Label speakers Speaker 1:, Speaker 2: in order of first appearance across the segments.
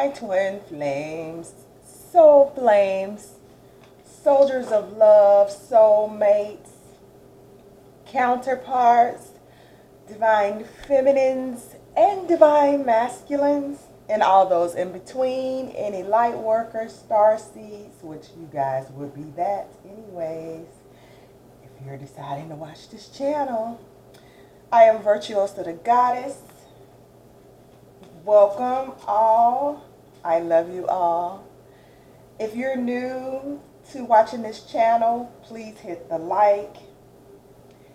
Speaker 1: my twin flames, soul flames, soldiers of love, soulmates, counterparts, divine feminines, and divine masculines, and all those in between, any light workers, star seeds, which you guys would be that anyways, if you're deciding to watch this channel. I am virtuosathegoddess. Welcome all. I love you all. If you're new to watching this channel, please hit the like,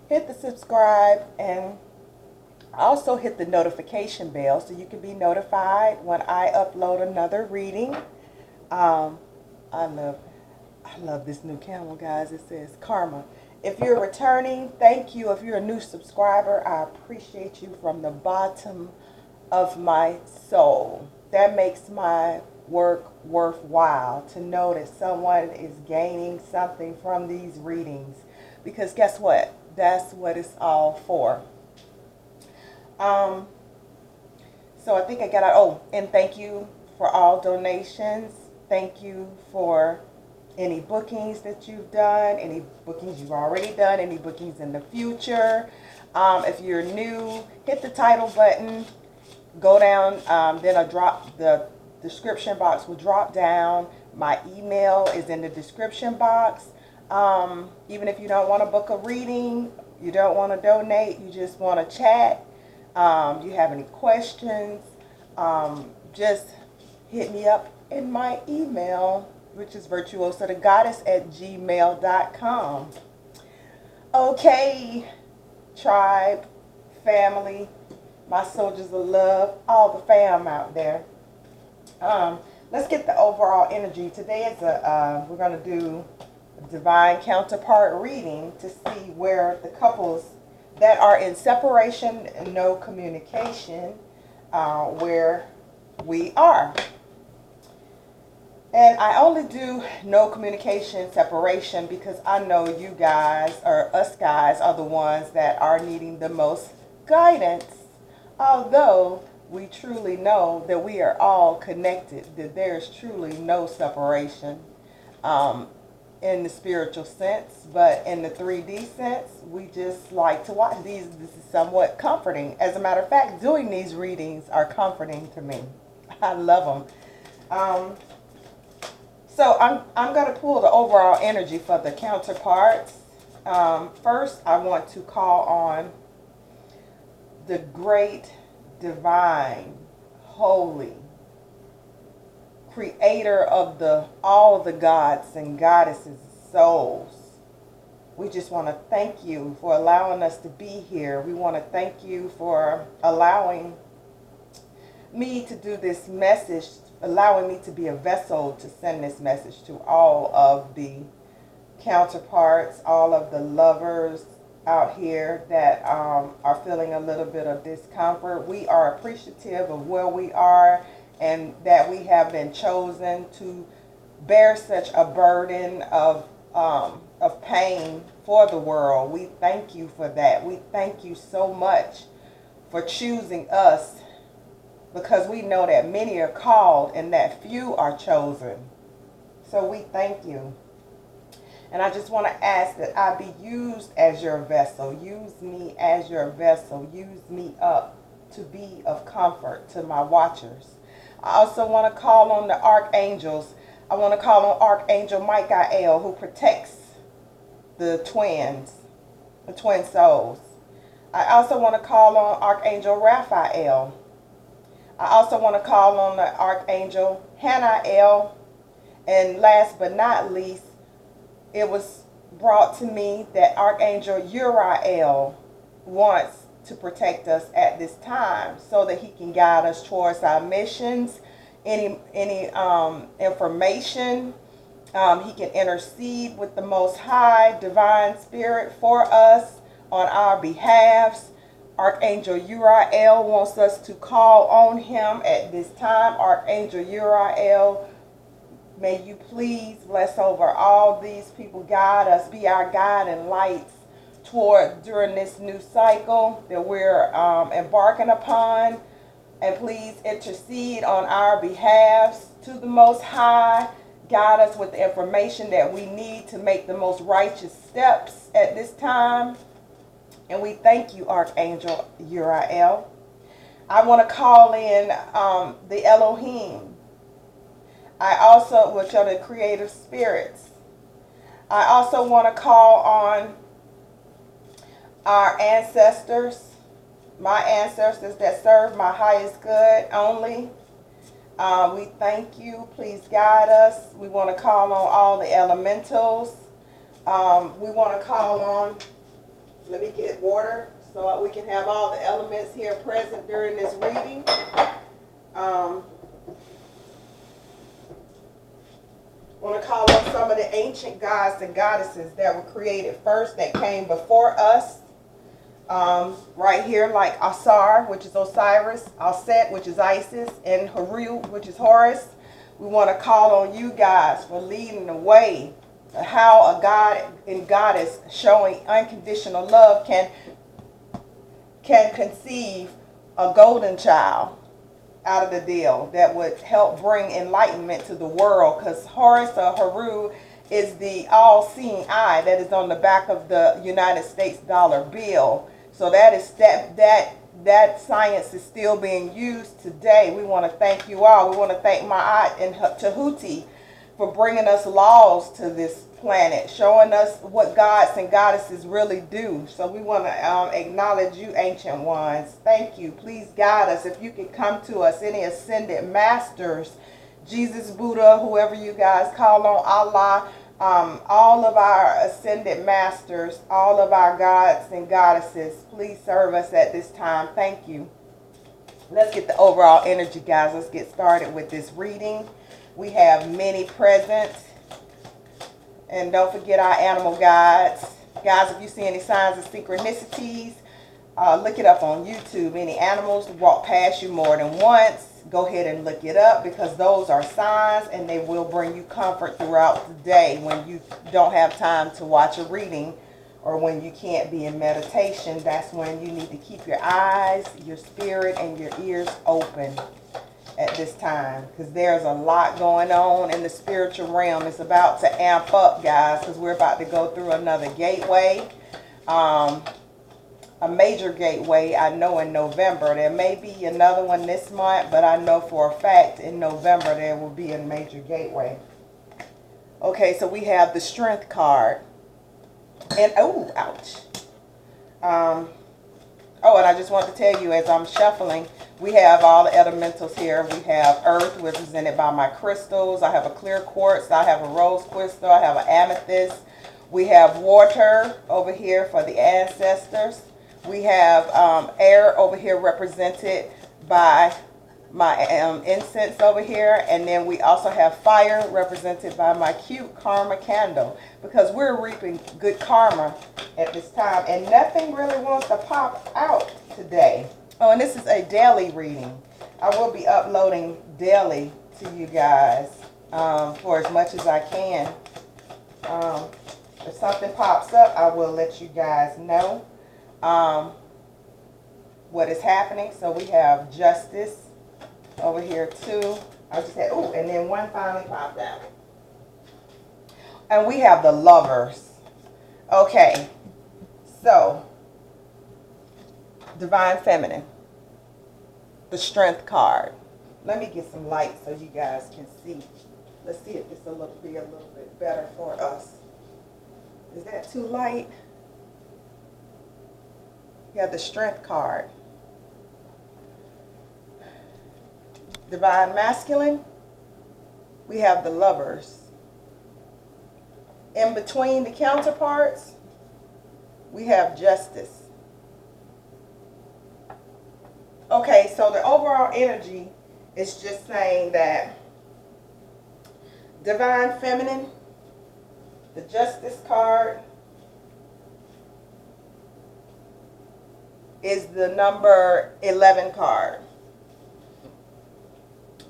Speaker 1: hit the subscribe, and also hit the notification bell so you can be notified when I upload another reading. I love this new camel, guys. It says karma. If you're returning, thank you. If you're a new subscriber, I appreciate you from the bottom of my soul. That makes my work worthwhile, to know that someone is gaining something from these readings, because guess what? That's what it's all for. So I think I got out. Oh, and thank you for all donations. Thank you for any bookings that you've done, any bookings you've already done, any bookings in the future. If you're new, hit the title button. Go down, then the description box will drop down. My email is in the description box. Even if you don't want to book a reading, you don't want to donate, you just want to chat, you have any questions, just hit me up in my email, which is virtuosathegoddess@gmail.com. Okay, tribe, family, my soldiers of love, all the fam out there. Let's get the overall energy. Today is we're going to do a divine counterpart reading to see where the couples that are in separation and no communication, where we are. And I only do no communication, separation, because I know you guys, or us guys, are the ones that are needing the most guidance. Although we truly know that we are all connected, that there's truly no separation in the spiritual sense, but in the 3D sense, we just like to watch these. This is somewhat comforting. As a matter of fact, doing these readings are comforting to me. I love them. So I'm going to pull the overall energy for the counterparts. First, I want to call on the great, divine, holy, creator of all the gods and goddesses' souls. We just want to thank you for allowing us to be here. We want to thank you for allowing me to do this message, allowing me to be a vessel to send this message to all of the counterparts, all of the lovers out here that are feeling a little bit of discomfort. We are appreciative of where we are, and that we have been chosen to bear such a burden of pain for the world. We thank you for that. We thank you so much for choosing us, because we know that many are called and that few are chosen. So we thank you. And I just want to ask that I be used as your vessel. Use me as your vessel. Use me up to be of comfort to my watchers. I also want to call on the archangels. I want to call on Archangel Michael, who protects the twin souls. I also want to call on Archangel Raphael. I also want to call on the Archangel Hanael. And last but not least, it was brought to me that Archangel Uriel wants to protect us at this time, so that he can guide us towards our missions. Any information, he can intercede with the Most High Divine Spirit for us on our behalves. Archangel Uriel wants us to call on him at this time. Archangel Uriel, may you please bless over all these people, guide us, be our guide and lights during this new cycle that we're embarking upon. And please intercede on our behalves to the Most High. Guide us with the information that we need to make the most righteous steps at this time. And we thank you, Archangel Uriel. I want to call in the Elohim. I also, which are the creative spirits. I also want to call on our ancestors, my ancestors that serve my highest good only. We thank you. Please guide us. We want to call on all the elementals. We want to call on, let me get water so we can have all the elements here present during this reading. Want to call on some of the ancient gods and goddesses that were created first, that came before us. Right here, like Asar, which is Osiris, Alset, which is Isis, and Haru, which is Horus. We want to call on you guys for leading the way, how a god and goddess showing unconditional love can conceive a golden child out of the deal that would help bring enlightenment to the world, because Horus or Haru is the all-seeing eye that is on the back of the United States dollar bill. So that science is still being used today. We want to thank you all. We want to thank Ma'at and Tahuti for bringing us laws to this planet, showing us what gods and goddesses really do. So we want to acknowledge you, ancient ones. Thank you. Please guide us. If you could come to us, any ascended masters, Jesus, Buddha, whoever you guys call on, Allah, all of our ascended masters, all of our gods and goddesses, please serve us at this time. Thank you. Let's get the overall energy, guys. Let's get started with this reading. We have many present. And don't forget our animal guides. Guys, if you see any signs of synchronicities, look it up on YouTube. Any animals walk past you more than once, go ahead and look it up, because those are signs and they will bring you comfort throughout the day when you don't have time to watch a reading or when you can't be in meditation. That's when you need to keep your eyes, your spirit, and your ears open at this time, because there's a lot going on in the spiritual realm. It's about to amp up, guys, because we're about to go through another gateway, a major gateway. I know in November there may be another one this month, but I know for a fact in November there will be a major gateway. Okay, so we have the Strength card, and oh, ouch. Oh, and I just want to tell you, as I'm shuffling, we have all the elementals here. We have earth, represented by my crystals. I have a clear quartz. I have a rose crystal. I have an amethyst. We have water over here for the ancestors. We have air over here, represented by my incense over here. And then we also have fire, represented by my cute karma candle, because we're reaping good karma at this time. And nothing really wants to pop out today. Oh, and this is a daily reading. I will be uploading daily to you guys for as much as I can. If something pops up, I will let you guys know what is happening. So we have justice over here too. I just had, oh, and then one finally popped out. And we have the lovers. Okay, so Divine Feminine, the Strength card. Let me get some light so you guys can see. Let's see if this will be a little bit better for us. Is that too light? You have the Strength card. Divine Masculine, we have the Lovers. In between the counterparts, we have Justice. Okay, so the overall energy is just saying that Divine Feminine, the Justice card, is the number 11 card.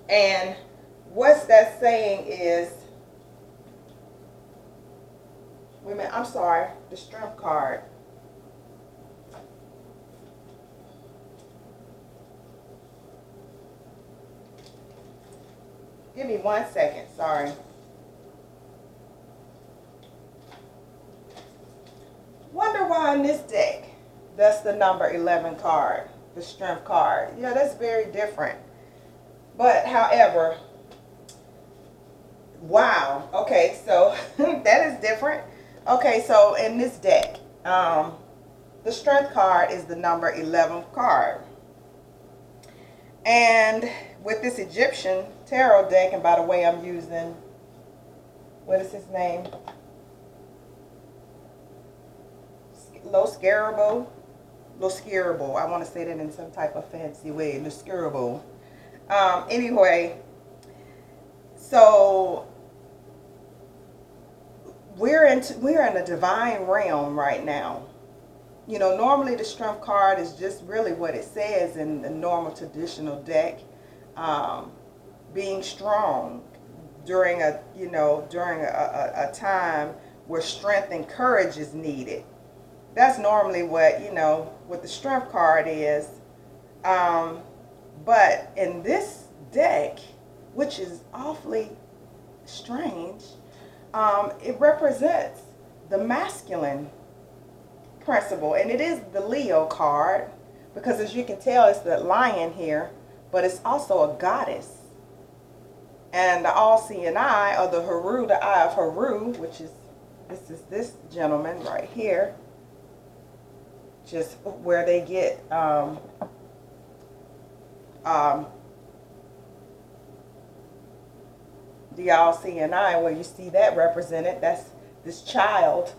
Speaker 1: And what's that saying is, wait a minute, I'm sorry, the Strength card. Give me 1 second, sorry. Wonder why in this deck, that's the number 11 card, the strength card. Yeah, that's very different. But however, wow. Okay, so that is different. Okay, so in this deck, the strength card is the number 11th card. And with this Egyptian tarot deck, and by the way, I'm using, what is his name? Loscarable. I want to say that in some type of fancy way. Loscarable. Anyway, so we're in a divine realm right now. You know, normally the strength card is just really what it says in the normal traditional deck, being strong during a time where strength and courage is needed. That's normally what, what the strength card is. But in this deck, which is awfully strange, it represents the masculine principle, and it is the Leo card, because as you can tell, it's the lion here, but it's also a goddess. And the all-seeing eye, or the Haru, the eye of Haru, which is this gentleman right here, just where they get the all-seeing eye, where you see that represented. That's this child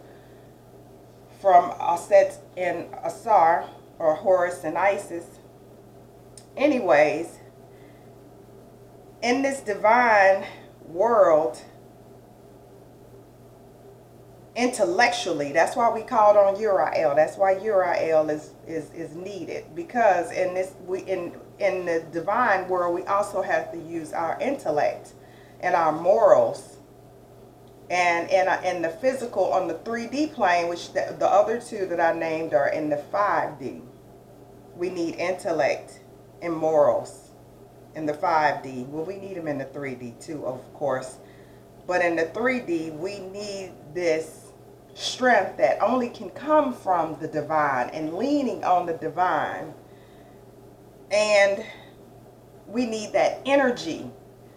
Speaker 1: from Aset and Asar, or Horus and Isis. Anyways, in this divine world, intellectually, that's why we called on Uriel. That's why Uriel is needed, because in the divine world, we also have to use our intellect and our morals. And in the physical, on the 3D plane, which the other two that I named are in the 5D. We need intellect and morals in the 5D. Well, we need them in the 3D too, of course. But in the 3D, we need this strength that only can come from the divine, and leaning on the divine. And we need that energy,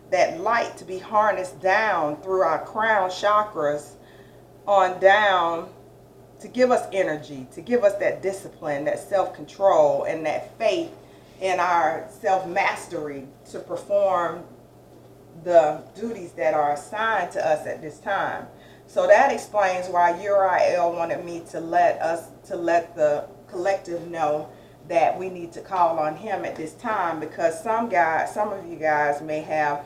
Speaker 1: that light, to be harnessed down through our crown chakras on down, to give us energy, to give us that discipline, that self-control, and that faith in our self-mastery to perform the duties that are assigned to us at this time. So that explains why Uriel wanted me to let the collective know that we need to call on him at this time, because some of you guys may have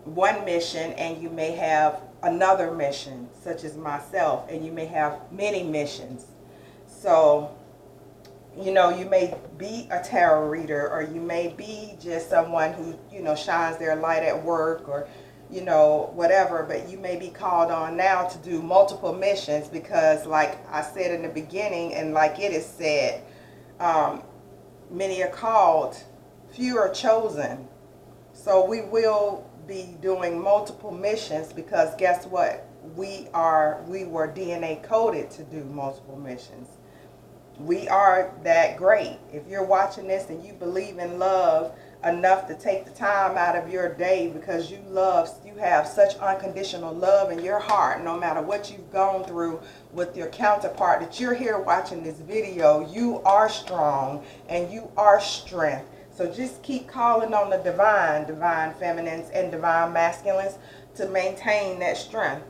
Speaker 1: one mission, and you may have another mission, such as myself, and you may have many missions. So, you may be a tarot reader, or you may be just someone who, shines their light at work, or, whatever, but you may be called on now to do multiple missions, because like I said in the beginning, and like it is said, many are called, few are chosen. So we will be doing multiple missions, because guess what? We were DNA coded to do multiple missions. We are that great. If you're watching this and you believe in love enough to take the time out of your day, because you have such unconditional love in your heart, no matter what you've gone through with your counterpart, that you're here watching this video, you are strong and you are strength. So just keep calling on the divine feminines and divine masculines to maintain that strength.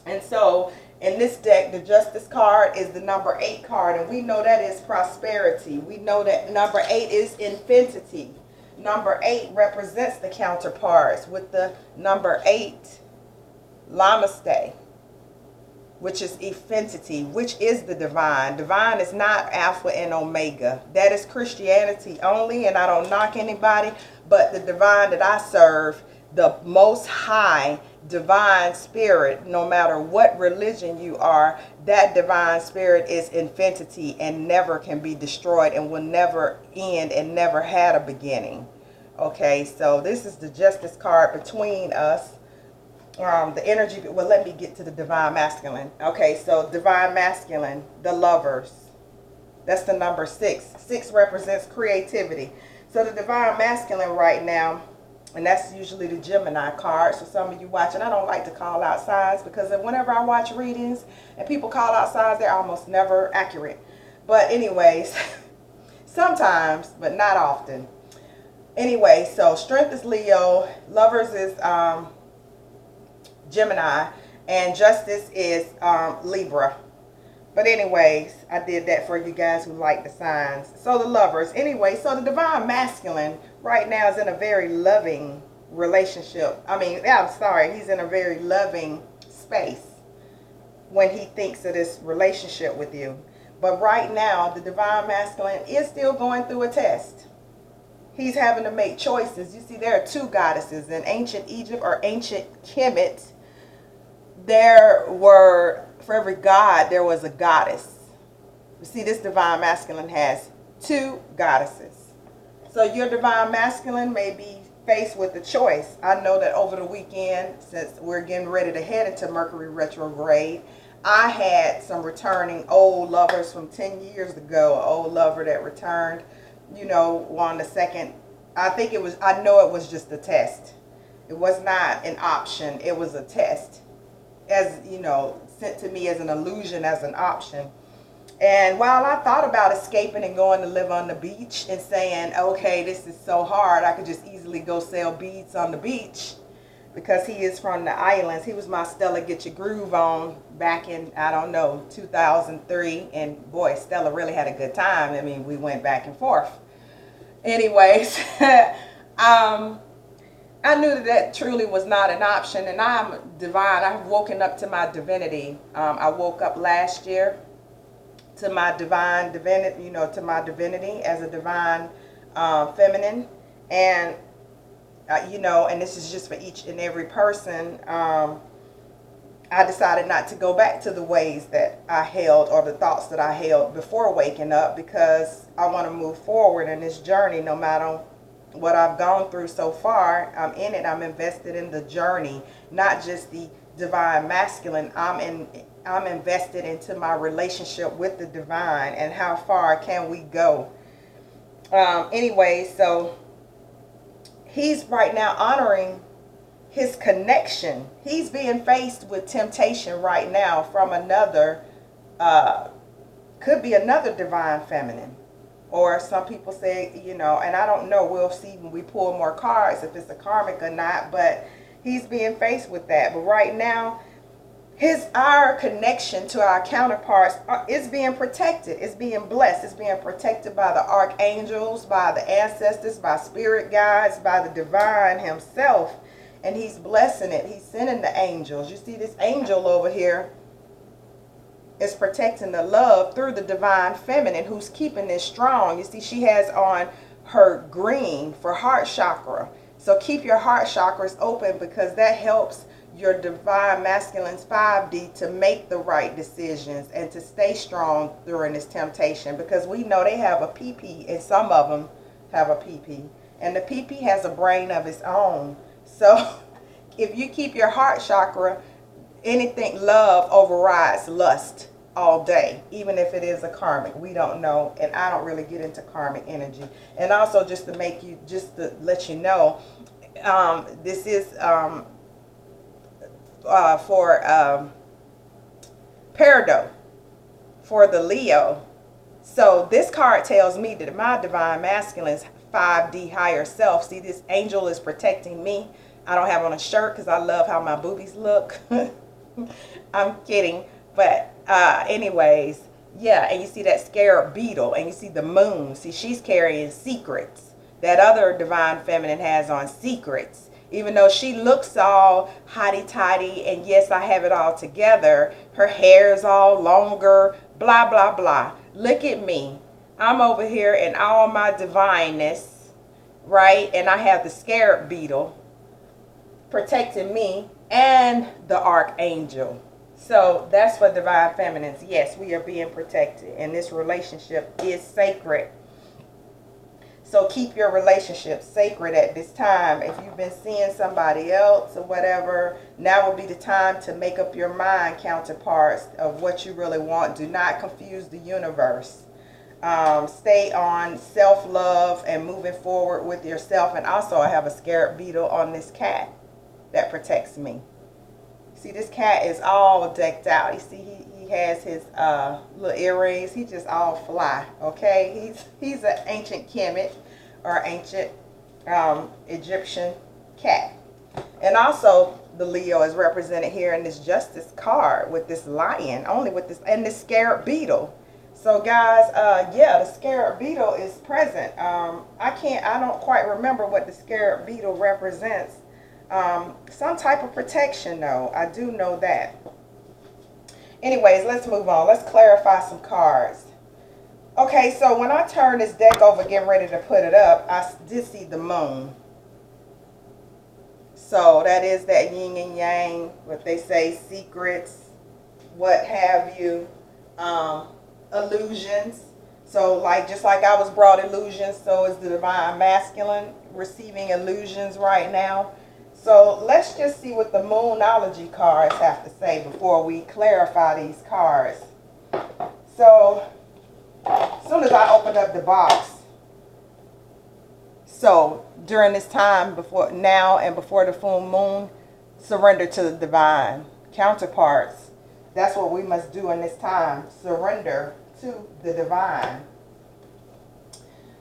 Speaker 1: And so in this deck, the Justice card is the number 8 card, and we know that is prosperity. We know that number 8 is infinity. Number 8 represents the counterparts, with the number 8, Namaste, which is infinity, which is the divine. Divine is not Alpha and Omega. That is Christianity only, and I don't knock anybody, but the divine that I serve, the most high divine spirit, no matter what religion you are, that divine spirit is infinity and never can be destroyed, and will never end, and never had a beginning. Okay, so this is the Justice card between us. The energy, well, let me get to the Divine Masculine. Okay, so Divine Masculine, the Lovers. That's the number 6. 6 represents creativity. So the Divine Masculine right now, and that's usually the Gemini card. So some of you watching, I don't like to call out signs because whenever I watch readings and people call out signs, they're almost never accurate. But anyways, sometimes, but not often. Anyway, so Strength is Leo, Lovers is Gemini, and Justice is Libra. But anyways, I did that for you guys who like the signs. So the Lovers. Anyway, so the Divine Masculine right now is in a very loving relationship. I'm sorry, he's in a very loving space when he thinks of this relationship with you. But right now, the Divine Masculine is still going through a test. He's having to make choices. You see, there are 2 goddesses. In ancient Egypt or ancient Kemet, there were, for every god, there was a goddess. You see, this Divine Masculine has 2 goddesses. So your Divine Masculine may be faced with a choice. I know that over the weekend, since we're getting ready to head into Mercury retrograde, I had some returning old lovers from 10 years ago. An old lover that returned, you know, on the second. I know it was just a test. It was not an option. It was a test. As you know, sent to me as an illusion, as an option. And while I thought about escaping and going to live on the beach and saying, okay, this is so hard, I could just easily go sell beads on the beach, because he is from the islands. He was my Stella Get Your Groove On back in, I don't know, 2003. And boy, Stella really had a good time. I mean, we went back and forth. Anyways, I knew that truly was not an option, and I'm divine. I've woken up to my divinity. I woke up last year to my divine divinity, to my divinity as a divine feminine, and and this is just for each and every person. I decided not to go back to the ways that I held or the thoughts that I held before waking up, because I want to move forward in this journey no matter what I've gone through so far. I'm in it. I'm invested in the journey, not just the Divine Masculine. I'm invested into my relationship with the divine and how far can we go. Anyway, so he's right now honoring his connection. He's being faced with temptation right now from another, could be another divine feminine. Or some people say, and I don't know, we'll see when we pull more cards if it's a karmic or not, but he's being faced with that. But right now, our connection to our counterparts is being protected. It's being blessed. It's being protected by the archangels, by the ancestors, by spirit guides, by the divine himself. And he's blessing it. He's sending the angels. You see this angel over here is protecting the love through the divine feminine, who's keeping this strong. You see, she has on her green for heart chakra. So keep your heart chakras open, because that helps your divine masculine's 5D to make the right decisions and to stay strong during this temptation, because we know they have a PP, and some of them have a PP, and the PP has a brain of its own. So if you keep your heart chakra, anything, love overrides lust all day, even if it is a karmic. We don't know, and I don't really get into karmic energy. And also, just to let you know, this is for Peridot, for the Leo. So this card tells me that my divine masculine's 5D higher self. See, this angel is protecting me. I don't have on a shirt because I love how my boobies look. I'm kidding. But anyways, yeah, and you see that scarab beetle, and you see the moon. See, she's carrying secrets. That other divine feminine has on secrets. Even though she looks all hotty-toddy, and yes, I have it all together, her hair is all longer, blah, blah, blah. Look at me. I'm over here in all my divineness, right? And I have the scarab beetle protecting me and the archangel. So that's for divine feminines. Yes, we are being protected, and this relationship is sacred. So keep your relationship sacred at this time. If you've been seeing somebody else or whatever, now would be the time to make up your mind, counterparts, of what you really want. Do not confuse the universe. Stay on self-love and moving forward with yourself. And also, I have a scarab beetle on this cat that protects me. See, this cat is all decked out. You see, he has his little earrings. He just all fly, okay? He's an ancient Kemet or ancient Egyptian cat. And also, the Leo is represented here in this Justice card with this lion, only with this, and this scarab beetle. So guys, yeah, the scarab beetle is present. I don't quite remember what the scarab beetle represents. Some type of protection though. I do know that. Anyways, let's move on. Let's clarify some cards. Okay, so when I turn this deck over, getting ready to put it up, I did see the moon. So that is that yin and yang, what they say, secrets, what have you, illusions. So like, just like I was brought illusions, so is the divine masculine receiving illusions right now. So let's just see what the Moonology cards have to say before we clarify these cards. So as soon as I opened up the box, so during this time, before now and before the full moon, surrender to the divine. Counterparts, that's what we must do in this time. Surrender to the divine.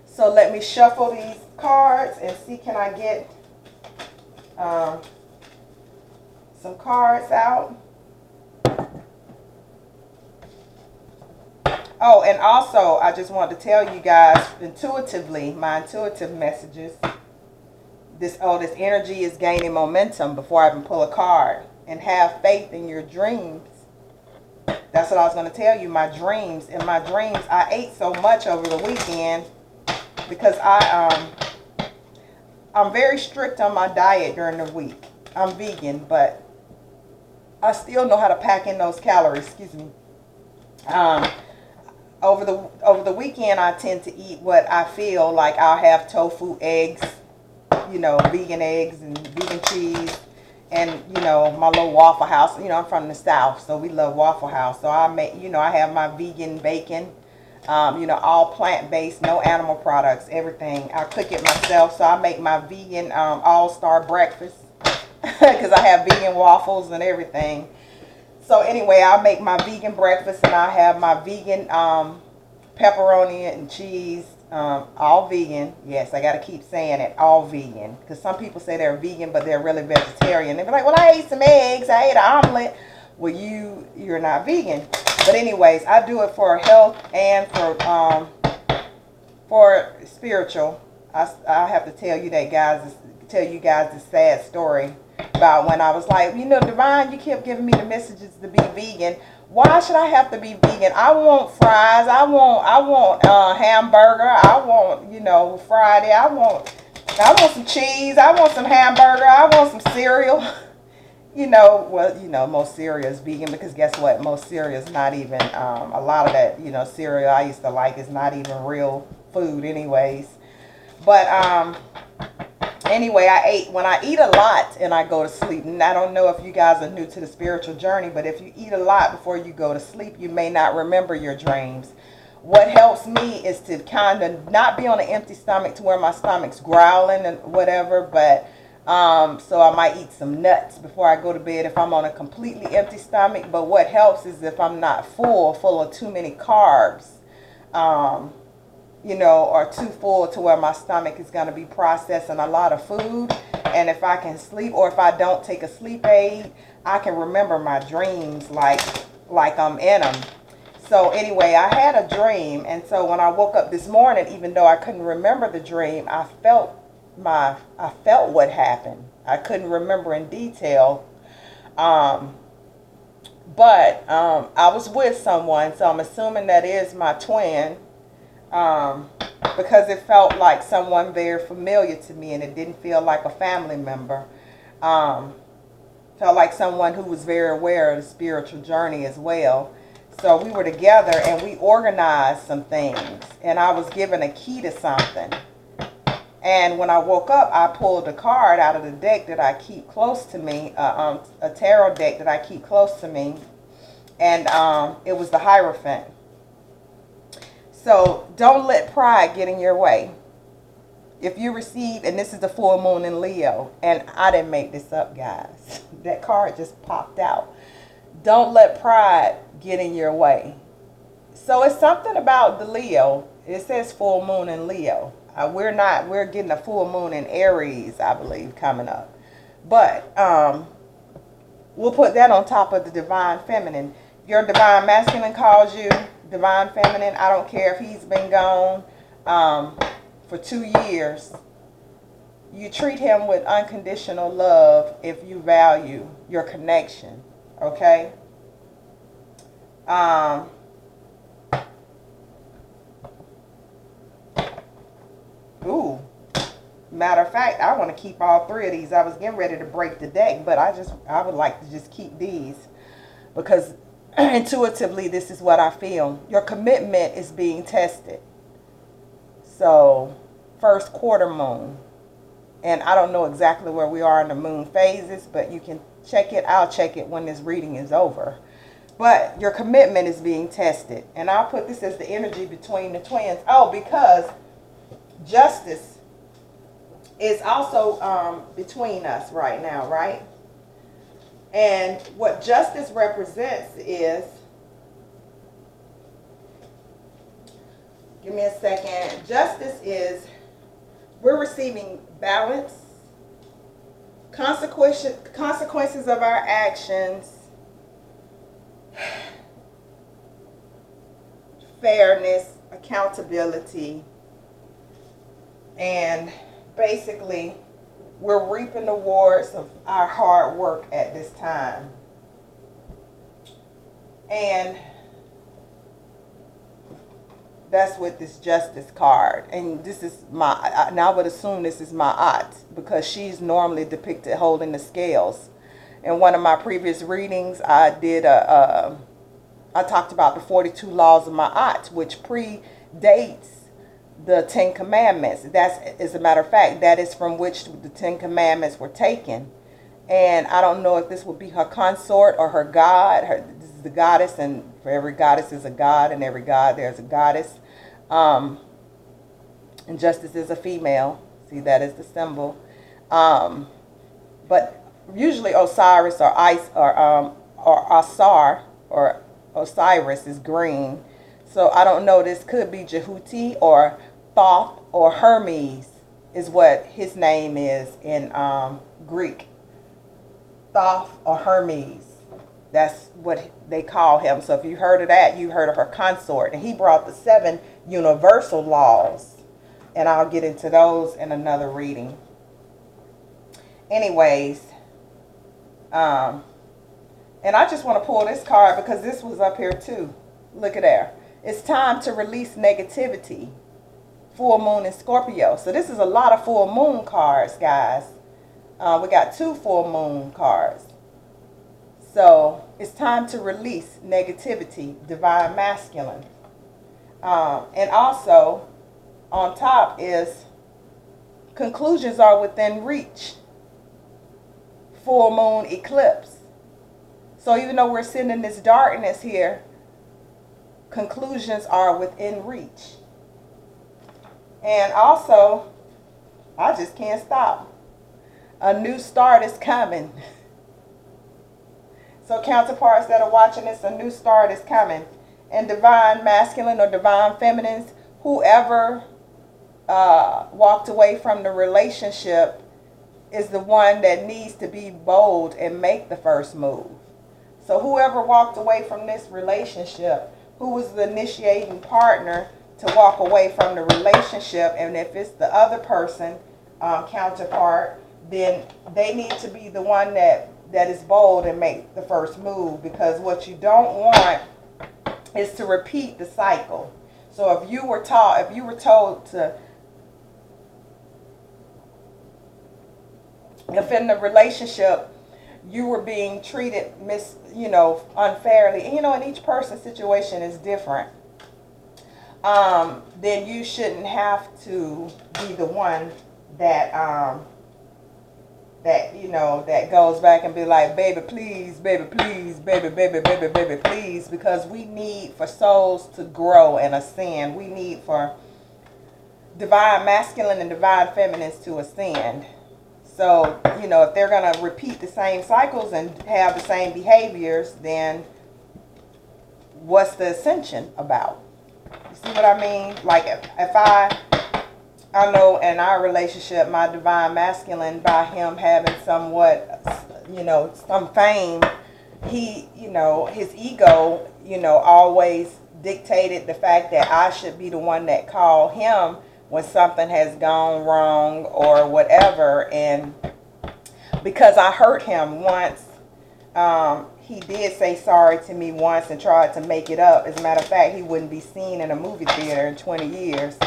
Speaker 1: So let me shuffle these cards and see, can I get some cards out. Oh, and also I just want to tell you guys intuitively, my intuitive messages, this energy is gaining momentum before I even pull a card. And have faith in your dreams. That's what I was going to tell you, my dreams. In my dreams, I ate so much over the weekend because I'm very strict on my diet during the week. I'm vegan, but I still know how to pack in those calories. Excuse me. Over the weekend, I tend to eat what I feel like. I'll have tofu, eggs, you know, vegan eggs and vegan cheese, and you know, my little Waffle House. You know, I'm from the South, so we love Waffle House. So I make, you know, I have my vegan bacon. You know, all plant-based, no animal products, everything. I cook it myself, so I make my vegan all-star breakfast because I have vegan waffles and everything. So anyway, I'll make my vegan breakfast, and I have my vegan pepperoni and cheese, all vegan. Yes, I got to keep saying it, all vegan, because some people say they're vegan, but they're really vegetarian. They're like, well, I ate some eggs, I ate an omelet. Well, you're not vegan. But anyways, I do it for health and for spiritual. I have to tell you that, guys. Tell you guys this sad story about when I was like, you know, Divine, you kept giving me the messages to be vegan. Why should I have to be vegan? I want fries. I want hamburger. I want, you know, Friday. I want some cheese. I want some hamburger. I want some cereal. You know, well, you know, most cereal is vegan because guess what? Most cereal is not even, a lot of that, you know, cereal I used to like is not even real food anyways. But anyway, when I eat a lot and I go to sleep, and I don't know if you guys are new to the spiritual journey, but if you eat a lot before you go to sleep, you may not remember your dreams. What helps me is to kind of not be on an empty stomach to where my stomach's growling and whatever, but so I might eat some nuts before I go to bed if I'm on a completely empty stomach. But what helps is if I'm not full of too many carbs, you know, or too full to where my stomach is going to be processing a lot of food. And if I can sleep, or if I don't take a sleep aid, I can remember my dreams like I'm in them. So anyway, I had a dream, and so when I woke up this morning, even though I couldn't remember the dream, I felt what happened. I couldn't remember in detail, but I was with someone, so I'm assuming that is my twin, because it felt like someone very familiar to me, and it didn't feel like a family member. Felt like someone who was very aware of the spiritual journey as well. So we were together and we organized some things, and I was given a key to something. And when I woke up, I pulled a card out of the deck that I keep close to me, a tarot deck that I keep close to me. And it was the Hierophant. So don't let pride get in your way. If you receive, and this is the full moon in Leo, and I didn't make this up, guys. That card just popped out. Don't let pride get in your way. So it's something about the Leo. It says full moon in Leo. We're getting a full moon in Aries, I believe, coming up. But we'll put that on top of the divine feminine. Your divine masculine calls you divine feminine. I don't care if he's been gone for 2 years. You treat him with unconditional love if you value your connection. Okay? Ooh. Matter of fact, I want to keep all 3 of these. I was getting ready to break the deck, but I would like to just keep these because intuitively this is what I feel. Your commitment is being tested. So, first quarter moon. And I don't know exactly where we are in the moon phases, but you can check it. I'll check it when this reading is over. But your commitment is being tested. And I'll put this as the energy between the twins. Oh, because justice is also between us right now, right? And what justice represents is, give me a second. Justice is, we're receiving balance, consequences of our actions, fairness, accountability, and basically we're reaping the rewards of our hard work at this time. And that's with this justice card. And this is and I would assume this is my aunt, because she's normally depicted holding the scales. In one of my previous readings, I talked about the 42 laws of Ma'at, which predates the 10 Commandments. As a matter of fact, that is from which the 10 Commandments were taken. And I don't know if this would be her consort or her god. This is the goddess, and for every goddess is a god, and every god there's a goddess. And justice is a female. See, that is the symbol. But usually Osiris or Asar or Osiris is green. So I don't know, this could be Jehuti or Thoth or Hermes is what his name is in Greek. Thoth or Hermes. That's what they call him. So if you heard of that, you heard of her consort. And he brought the 7 universal laws. And I'll get into those in another reading. Anyways, and I just want to pull this card because this was up here too. Look at there. It's time to release negativity. Full moon in Scorpio. So this is a lot of full moon cards, guys. We got 2 full moon cards. So it's time to release negativity, divine masculine. And also on top is conclusions are within reach. Full moon eclipse. So even though we're sitting in this darkness here, conclusions are within reach. And also, I just can't stop. A new start is coming. So counterparts that are watching this, a new start is coming. And divine masculine or divine feminines, whoever walked away from the relationship is the one that needs to be bold and make the first move. So whoever walked away from this relationship, who was the initiating partner to walk away from the relationship, and if it's the other person, counterpart, then they need to be the one that is bold and make the first move, because what you don't want is to repeat the cycle. So if you were told to, if in the relationship you were being treated unfairly, and each person's situation is different, then you shouldn't have to be the one that that goes back and be like, baby, please, baby, please, baby, baby, baby, baby, please, because we need for souls to grow and ascend. We need for divine masculine and divine feminines to ascend. So, if they're going to repeat the same cycles and have the same behaviors, then what's the ascension about? You see what I mean? Like, if I know in our relationship, my divine masculine, by him having somewhat, some fame, he, his ego, always dictated the fact that I should be the one that call him when something has gone wrong or whatever. And because I hurt him once, he did say sorry to me once and tried to make it up. As a matter of fact, he wouldn't be seen in a movie theater in 20 years.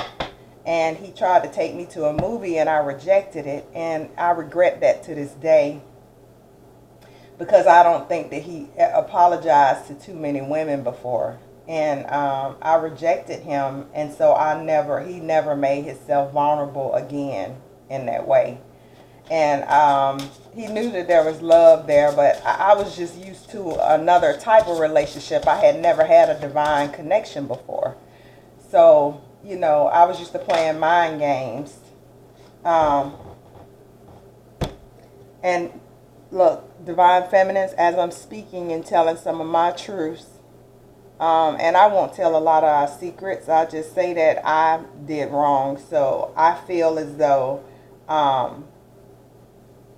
Speaker 1: And he tried to take me to a movie and I rejected it. And I regret that to this day, because I don't think that he apologized to too many women before. And I rejected him, and so he never made himself vulnerable again in that way. And he knew that there was love there, but I was just used to another type of relationship. I had never had a divine connection before. So, I was used to playing mind games. And look, divine feminines, as I'm speaking and telling some of my truths, and I won't tell a lot of our secrets. I just say that I did wrong. So I feel as though,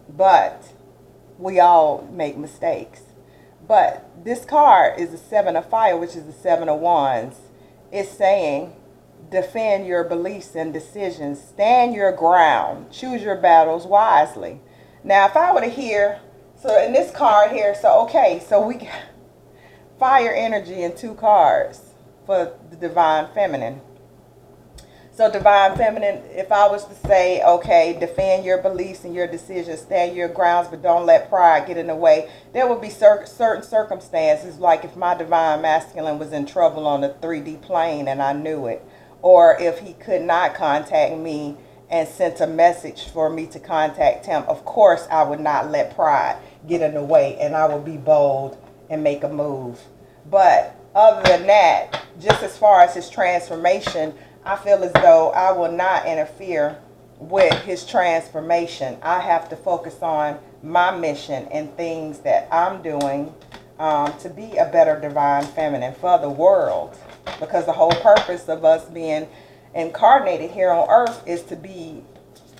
Speaker 1: but we all make mistakes. But this card is the Seven of Fire, which is the Seven of Wands. It's saying, defend your beliefs and decisions. Stand your ground. Choose your battles wisely. Now, if I were to hear, so in this card here, so we got fire energy in 2 cards for the divine feminine. So divine feminine, if I was to say, okay, defend your beliefs and your decisions, stand your grounds, but don't let pride get in the way, there would be certain circumstances, like if my divine masculine was in trouble on the 3D plane and I knew it, or if he could not contact me and sent a message for me to contact him, of course I would not let pride get in the way, and I would be bold and make a move. But other than that, just as far as his transformation, I feel as though I will not interfere with his transformation. I have to focus on my mission and things that I'm doing to be a better divine feminine for the world. Because the whole purpose of us being incarnated here on earth is to be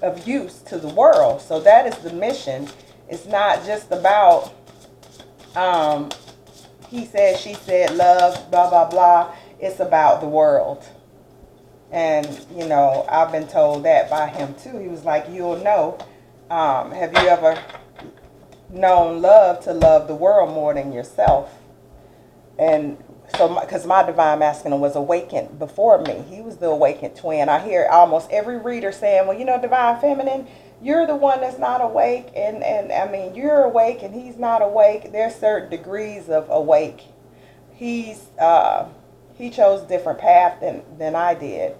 Speaker 1: of use to the world. So that is the mission. It's not just about he said, she said, love, blah, blah, blah. It's about the world. And, I've been told that by him too. He was like, you'll know. Have you ever known love to love the world more than yourself? And so, because my divine masculine was awakened before me. He was the awakened twin. I hear almost every reader saying, well, divine feminine, you're the one that's not awake. And I mean, you're awake and he's not awake. There's certain degrees of awake. He chose a different path than I did.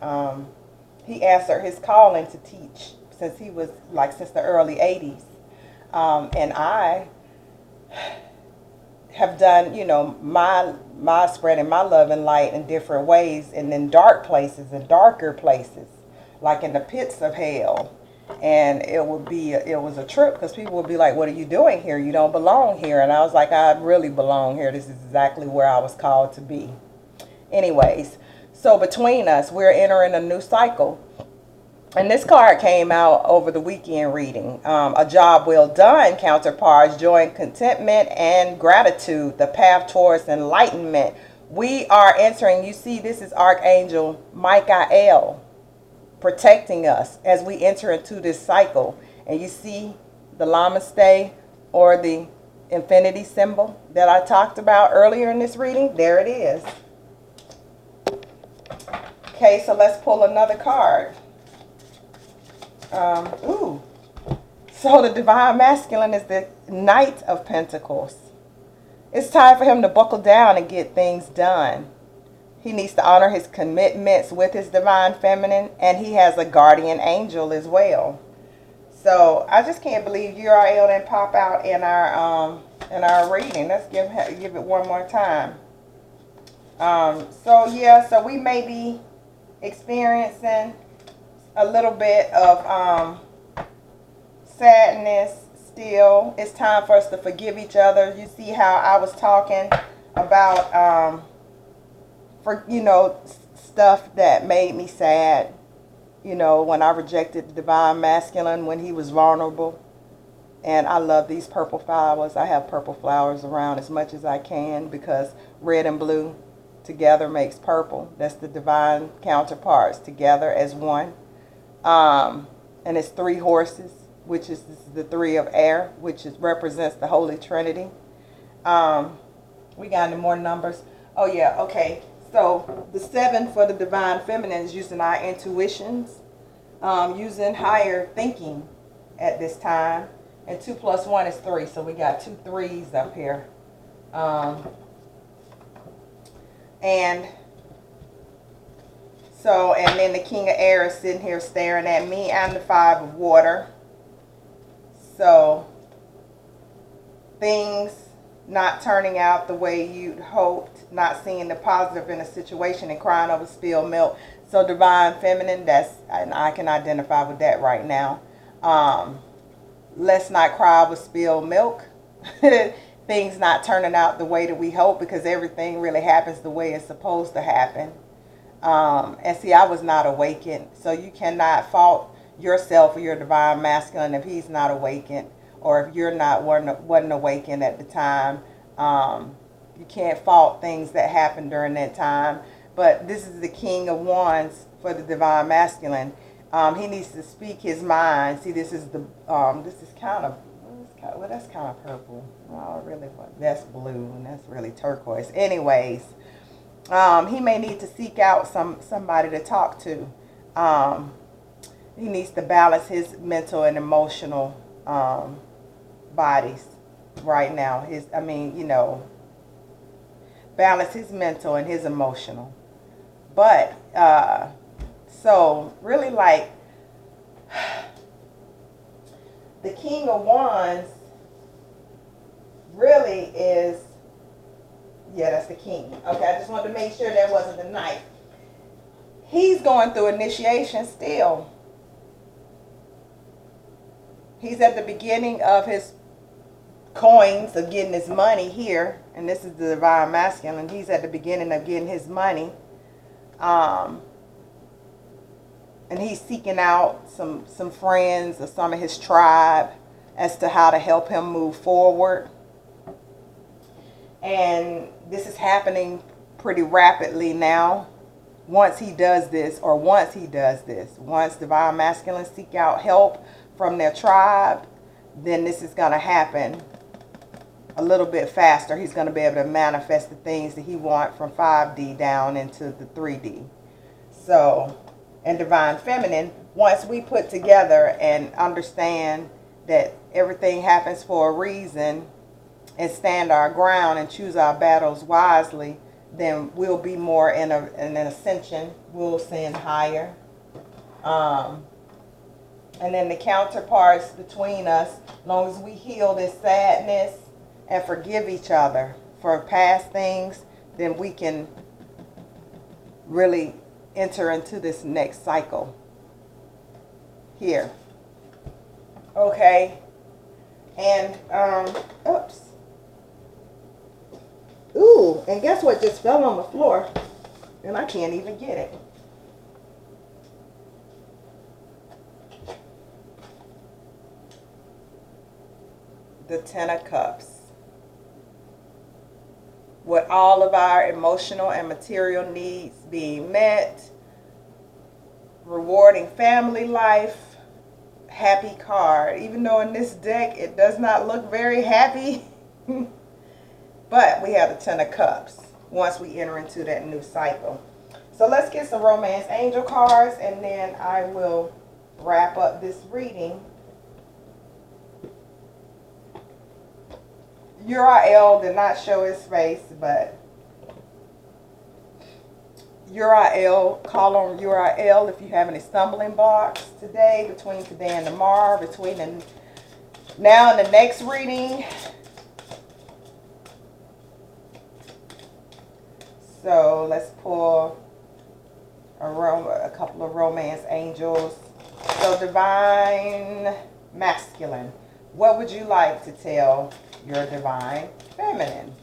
Speaker 1: He answered his calling to teach since he was since the early 80s. And I have done, my spreading my love and light in different ways, and in dark places and darker places, like in the pits of hell. And it was a trip, because people would be like, what are you doing here? You don't belong here. And I was like, I really belong here. This is exactly where I was called to be. Anyways, so between us, we're entering a new cycle. And this card came out over the weekend reading. A job well done, counterparts. Joy, contentment, and gratitude. The path towards enlightenment. We are entering, you see, this is Archangel Michael protecting us as we enter into this cycle. And you see the Namaste, or the infinity symbol that I talked about earlier in this reading. There it is. Okay, so let's pull another card. So the divine masculine is the Knight of Pentacles. It's time for him to buckle down and get things done. He needs to honor his commitments with his divine feminine, and he has a guardian angel as well. So I just can't believe URL didn't pop out in our reading. Let's give it one more time. So yeah, so we may be experiencing a little bit of sadness still. It's time for us to forgive each other. You see how I was talking about for stuff that made me sad, when I rejected the divine masculine, when he was vulnerable. And I love these purple flowers. I have purple flowers around as much as I can, because red and blue together makes purple. That's the divine counterparts together as one. And it's 3 horses, which is the 3 of air, which represents the Holy Trinity. We got any more numbers? Oh yeah, okay. So the 7 for the divine feminine is using our intuitions, using higher thinking at this time. And 2 plus 1 is 3, so we got 2 3s up here. And then the King of Air is sitting here staring at me, and the 5 of water. So things not turning out the way you'd hoped, not seeing the positive in a situation, and crying over spilled milk. So divine feminine, and I can identify with that right now. Let's not cry over spilled milk. Things not turning out the way that we hope, because everything really happens the way it's supposed to happen. And see, I was not awakened. So you cannot fault yourself or your divine masculine if he's not awakened, or if you're wasn't awakened at the time. You can't fault things that happened during that time. But this is the King of Wands for the divine masculine. He needs to speak his mind. See, this is kind of, well, that's kind of purple. Oh, really? That's blue, and that's really turquoise. Anyways, he may need to seek out somebody to talk to. He needs to balance his mental and emotional bodies right now. Balance his mental and his emotional. But so really, like, the King of Wands really is, yeah, that's the king. Okay, I just wanted to make sure that wasn't the knight. He's going through initiation still. He's at the beginning of his coins of getting his money here, and this is the divine masculine. He's at the beginning of getting his money. And he's seeking out some friends or some of his tribe as to how to help him move forward. And this is happening pretty rapidly now. Once divine masculine seek out help from their tribe, then this is going to happen a little bit faster. He's going to be able to manifest the things that he wants from 5D down into the 3D. So, and divine feminine, once we put together and understand that everything happens for a reason, and stand our ground and choose our battles wisely, then we'll be more in an ascension. We'll ascend higher. And then the counterparts between us, as long as we heal this sadness and forgive each other for past things, then we can really enter into this next cycle here. Okay. And, oops. Ooh, and guess what just fell on the floor? And I can't even get it. The 10 of Cups. With all of our emotional and material needs being met, rewarding family life, happy card. Even though in this deck it does not look very happy, but we have the 10 of Cups once we enter into that new cycle. So let's get some romance angel cards, and then I will wrap up this reading. Uriel did not show his face, but URL, call on URL if you have any stumbling blocks today, between today and tomorrow, between now and the next reading. So let's pull a couple of romance angels. So divine masculine, what would you like to tell your divine feminine?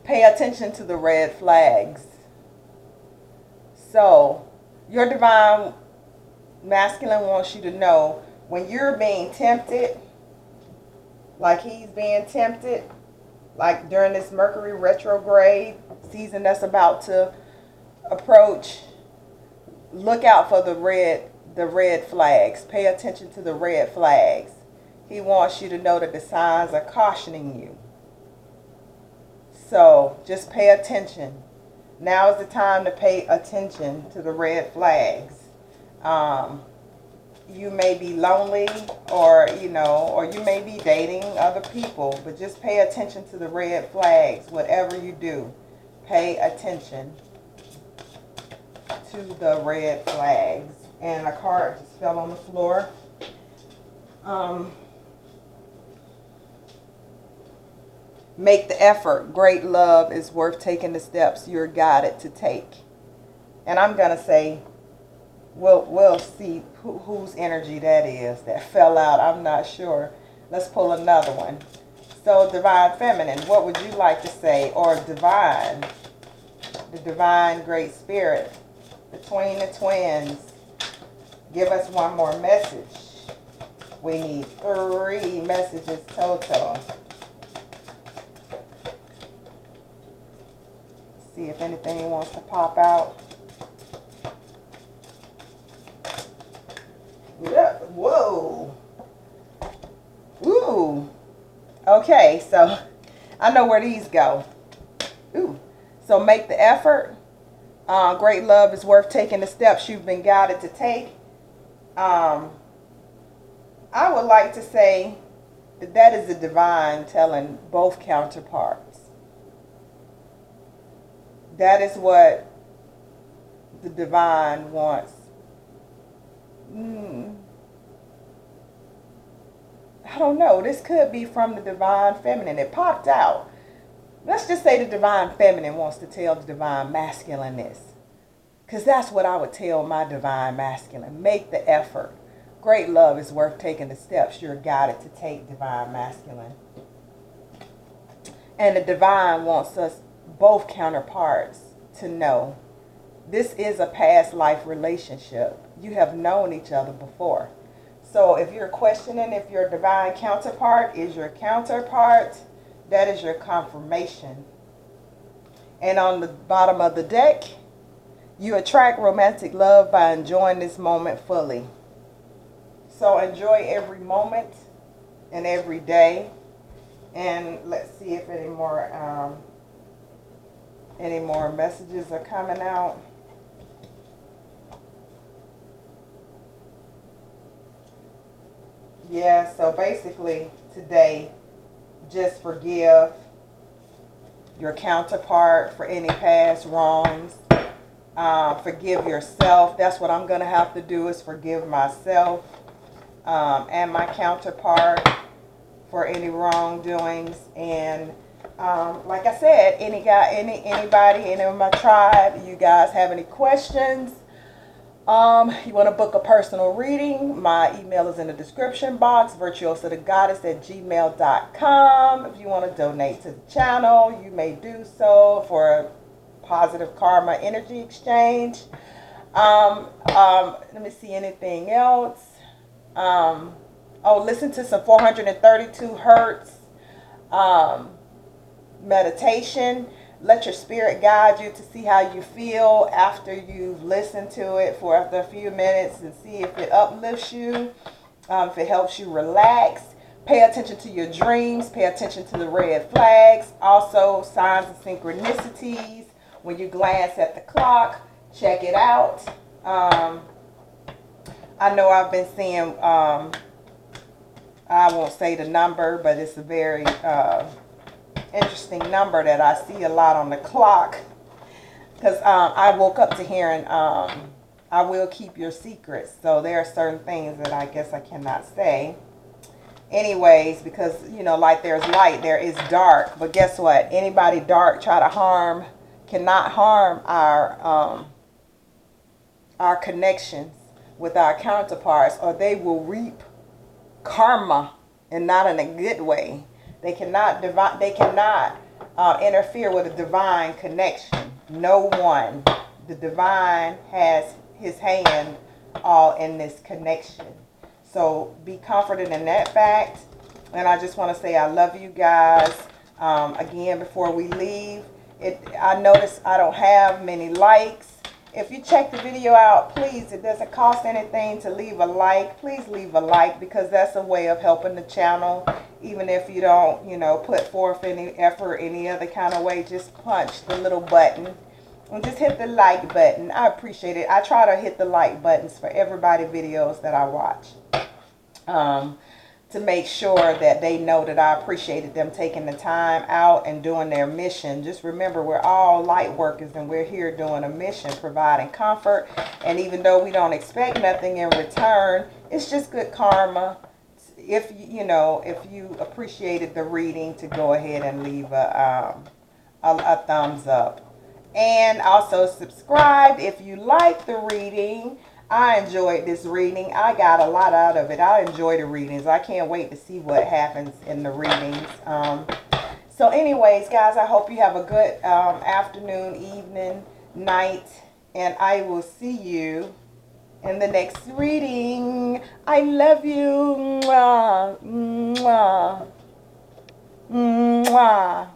Speaker 1: Pay attention to the red flags. So your divine masculine wants you to know when you're being tempted, like he's being tempted, like during this Mercury retrograde season that's about to approach, look out for the red flags. Pay attention to the red flags. He wants you to know that the signs are cautioning you. So just pay attention. Now is the time to pay attention to the red flags. You may be lonely, or or you may be dating other people, but just pay attention to the red flags. Whatever you do, pay attention to the red flags. And a card just fell on the floor. Make the effort. Great love is worth taking the steps you're guided to take. And I'm going to say, we'll see whose energy that is that fell out. I'm not sure. Let's pull another one. So divine feminine, what would you like to say? Or divine, the divine great spirit, between the twins, give us one more message. We need 3 messages total. See if anything wants to pop out. Whoa. Ooh. Okay, so I know where these go. Ooh. So make the effort. Great love is worth taking the steps you've been guided to take. I would like to say that is the divine telling both counterparts. That is what the divine wants. I don't know. This could be from the divine feminine. It popped out. Let's just say the divine feminine wants to tell the divine masculine this. Because that's what I would tell my divine masculine. Make the effort. Great love is worth taking the steps you're guided to take, divine masculine. And the divine wants us, both counterparts, to know this is a past life relationship. You have known each other before. So if you're questioning if your divine counterpart is your counterpart, that is your confirmation. And on the bottom of the deck, you attract romantic love by enjoying this moment fully. So enjoy every moment and every day. And let's see if any more messages are coming out. Yeah, so basically today, just forgive your counterpart for any past wrongs. Forgive yourself. That's what I'm going to have to do, is forgive myself and my counterpart for any wrongdoings. And like I said, anybody, any of my tribe, you guys have any questions, you want to book a personal reading, my email is in the description box, virtuosathegoddess@gmail.com. If you want to donate to the channel, you may do so for a positive karma energy exchange. Let me see anything else. Listen to some 432 hertz meditation. Let your spirit guide you to see how you feel after you've listened to it for after a few minutes, and see if it uplifts you, if it helps you relax. Pay attention to your dreams. Pay attention to the red flags. Also, signs and synchronicities. When you glance at the clock, check it out. I know I've been seeing I won't say the number, but it's a very interesting number that I see a lot on the clock. Because I woke up to hearing, I will keep your secrets. So there are certain things that I guess I cannot say. Anyways, because, you know, like there's light, there is dark. But guess what? Anybody dark try to harm, cannot harm our connections with our counterparts, or they will reap karma, and not in a good way. They cannot interfere with a divine connection. No one. The divine has his hand all in this connection. So be comforted in that fact. And I just want to say I love you guys. Again, before we leave, I notice I don't have many likes. If you check the video out, please, it doesn't cost anything to leave a like. Please leave a like, because that's a way of helping the channel. Even if you don't, you know, put forth any effort any other kind of way, just punch the little button and just hit the like button. I appreciate it. I try to hit the like buttons for everybody videos that I watch, to make sure that they know that I appreciated them taking the time out and doing their mission. Just remember, we're all light workers, and we're here doing a mission, providing comfort. And even though we don't expect nothing in return, it's just good karma. If you know, if you appreciated the reading, to go ahead and leave a thumbs up. And also subscribe if you like the reading. I enjoyed this reading. I got a lot out of it. I enjoy the readings. I can't wait to see what happens in the readings. So anyways, guys, I hope you have a good afternoon, evening, night. And I will see you in the next reading. I love you. Mwah, mwah, mwah.